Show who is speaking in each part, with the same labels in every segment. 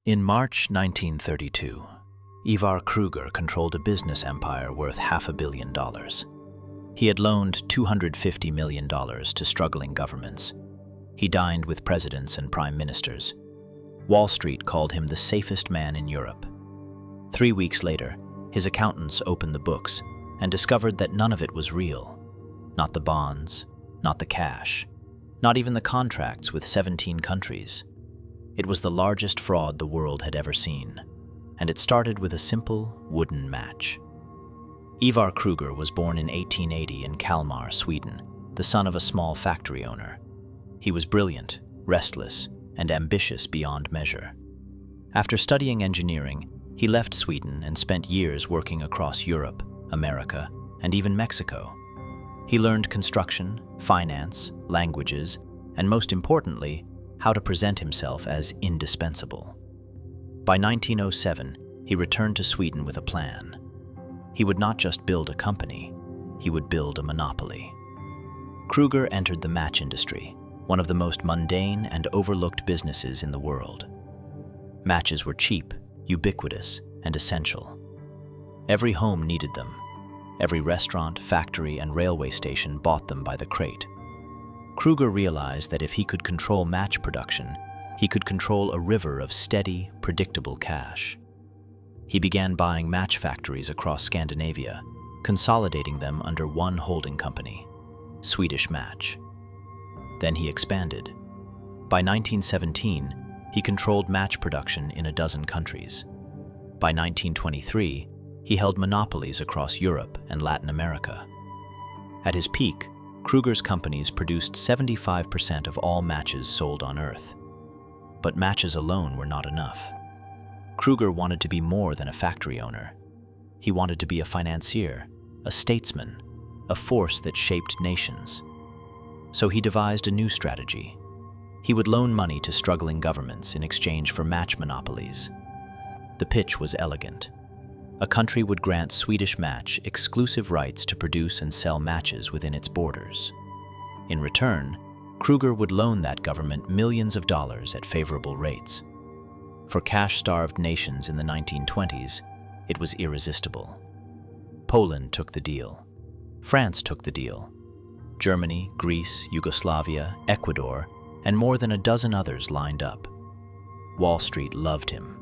Speaker 1: In March 1932, Ivar Kreuger controlled a business empire worth $500 million. He had loaned $250 million to struggling governments. He dined with presidents and prime ministers. Wall Street called him the safest man in Europe. 3 weeks later, his accountants opened the books and discovered that none of it was real. Not the bonds, not the cash, not even the contracts with 17 countries. It was the largest fraud the world had ever seen, and it started with a simple wooden match. Ivar Kreuger was born in 1880 in Kalmar, Sweden, the son of a small factory owner. He was brilliant, restless, and ambitious beyond measure. After studying engineering, he left Sweden and spent years working across Europe, America, and even Mexico. He learned construction, finance, languages, and most importantly, how to present himself as indispensable. By 1907, he returned to Sweden with a plan. He would not just build a company, he would build a monopoly. Kreuger entered the match industry, one of the most mundane and overlooked businesses in the world. Matches were cheap, ubiquitous, and essential. Every home needed them. Every restaurant, factory, and railway station bought them by the crate. Kreuger realized that if he could control match production, he could control a river of steady, predictable cash. He began buying match factories across Scandinavia, consolidating them under one holding company, Swedish Match. Then he expanded. By 1917, he controlled match production in a dozen countries. By 1923, he held monopolies across Europe and Latin America. At his peak, Kreuger's companies produced 75% of all matches sold on Earth. But matches alone were not enough. Kreuger wanted to be more than a factory owner. He wanted to be a financier, a statesman, a force that shaped nations. So he devised a new strategy. He would loan money to struggling governments in exchange for match monopolies. The pitch was elegant. A country would grant Swedish Match exclusive rights to produce and sell matches within its borders. In return, Kreuger would loan that government millions of dollars at favorable rates. For cash-starved nations in the 1920s, it was irresistible. Poland took the deal. France took the deal. Germany, Greece, Yugoslavia, Ecuador, and more than a dozen others lined up. Wall Street loved him.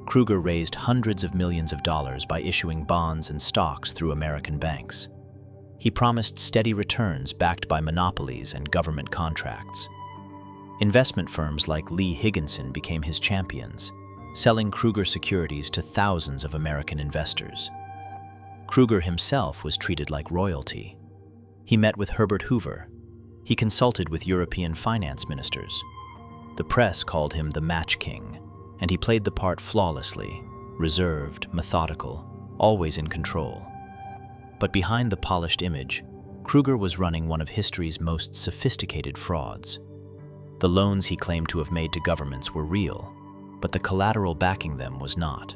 Speaker 1: Kreuger raised hundreds of millions of dollars by issuing bonds and stocks through American banks. He promised steady returns backed by monopolies and government contracts. Investment firms like Lee Higginson became his champions, selling Kreuger securities to thousands of American investors. Kreuger himself was treated like royalty. He met with Herbert Hoover. He consulted with European finance ministers. The press called him the Match King, and he played the part flawlessly, reserved, methodical, always in control. But behind the polished image, Kreuger was running one of history's most sophisticated frauds. The loans he claimed to have made to governments were real, but the collateral backing them was not.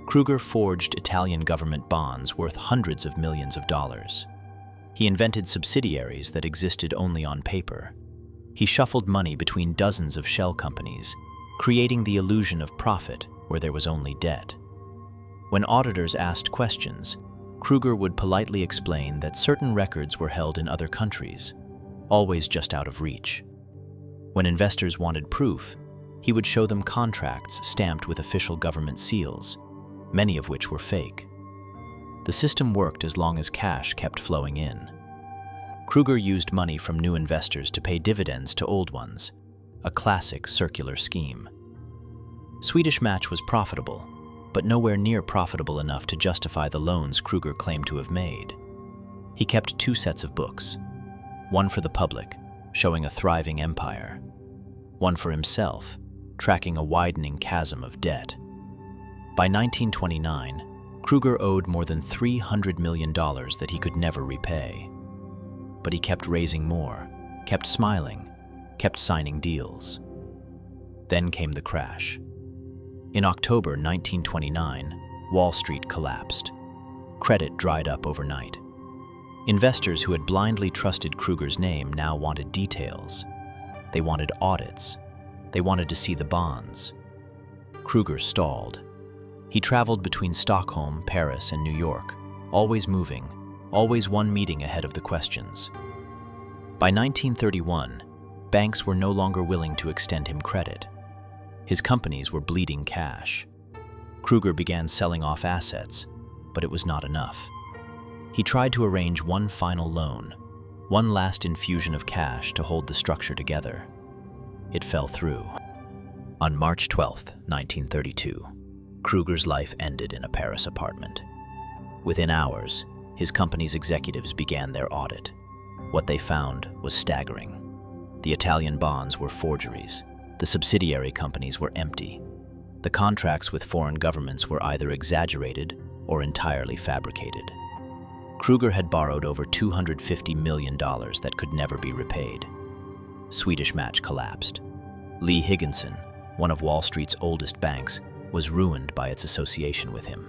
Speaker 1: Kreuger forged Italian government bonds worth hundreds of millions of dollars. He invented subsidiaries that existed only on paper. He shuffled money between dozens of shell companies, creating the illusion of profit where there was only debt. When auditors asked questions, Kreuger would politely explain that certain records were held in other countries, always just out of reach. When investors wanted proof, he would show them contracts stamped with official government seals, many of which were fake. The system worked as long as cash kept flowing in. Kreuger used money from new investors to pay dividends to old ones, a classic circular scheme. Swedish Match was profitable, but nowhere near profitable enough to justify the loans Kreuger claimed to have made. He kept 2 sets of books, one for the public, showing a thriving empire, one for himself, tracking a widening chasm of debt. By 1929, Kreuger owed more than $300 million that he could never repay. But he kept raising more, kept smiling, kept signing deals. Then came the crash. In October 1929, Wall Street collapsed. Credit dried up overnight. Investors who had blindly trusted Kreuger's name now wanted details. They wanted audits. They wanted to see the bonds. Kreuger stalled. He traveled between Stockholm, Paris, and New York, always moving, always one meeting ahead of the questions. By 1931, banks were no longer willing to extend him credit. His companies were bleeding cash. Kreuger began selling off assets, but it was not enough. He tried to arrange one final loan, one last infusion of cash to hold the structure together. It fell through. On March 12, 1932, Kreuger's life ended in a Paris apartment. Within hours, his company's executives began their audit. What they found was staggering. The Italian bonds were forgeries. The subsidiary companies were empty. The contracts with foreign governments were either exaggerated or entirely fabricated. Kreuger had borrowed over $250 million that could never be repaid. Swedish Match collapsed. Lee Higginson, one of Wall Street's oldest banks, was ruined by its association with him.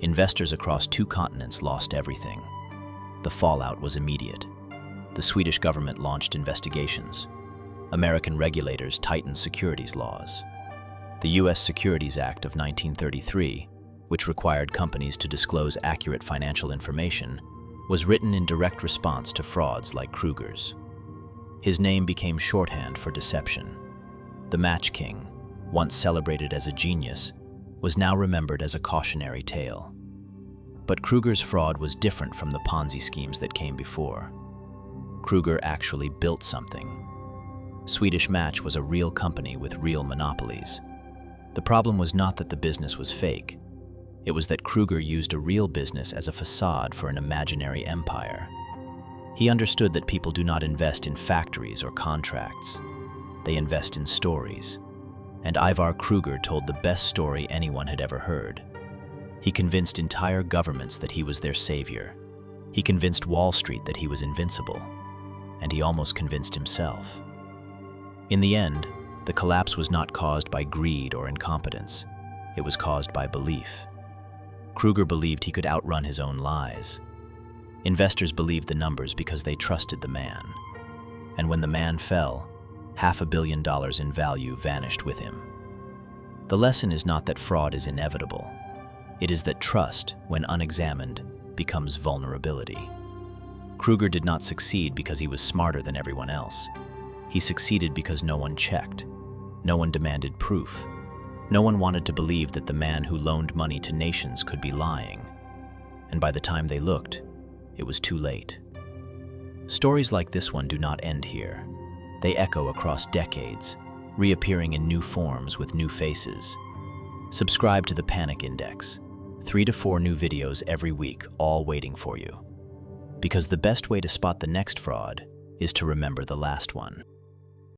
Speaker 1: Investors across 2 continents lost everything. The fallout was immediate. The Swedish government launched investigations. American regulators tightened securities laws. The U.S. Securities Act of 1933, which required companies to disclose accurate financial information, was written in direct response to frauds like Kreuger's. His name became shorthand for deception. The Match King, once celebrated as a genius, was now remembered as a cautionary tale. But Kreuger's fraud was different from the Ponzi schemes that came before. Kreuger actually built something. Swedish Match was a real company with real monopolies. The problem was not that the business was fake. It was that Kreuger used a real business as a facade for an imaginary empire. He understood that people do not invest in factories or contracts. They invest in stories. And Ivar Kreuger told the best story anyone had ever heard. He convinced entire governments that he was their savior. He convinced Wall Street that he was invincible. And he almost convinced himself. In the end, the collapse was not caused by greed or incompetence. It was caused by belief. Kreuger believed he could outrun his own lies. Investors believed the numbers because they trusted the man. And when the man fell, $500 million in value vanished with him. The lesson is not that fraud is inevitable. It is that trust, when unexamined, becomes vulnerability. Kreuger did not succeed because he was smarter than everyone else. He succeeded because no one checked. No one demanded proof. No one wanted to believe that the man who loaned money to nations could be lying. And by the time they looked, it was too late. Stories like this one do not end here. They echo across decades, reappearing in new forms with new faces. Subscribe to the Panic Index. 3 to 4 new videos every week, all waiting for you. Because the best way to spot the next fraud is to remember the last one.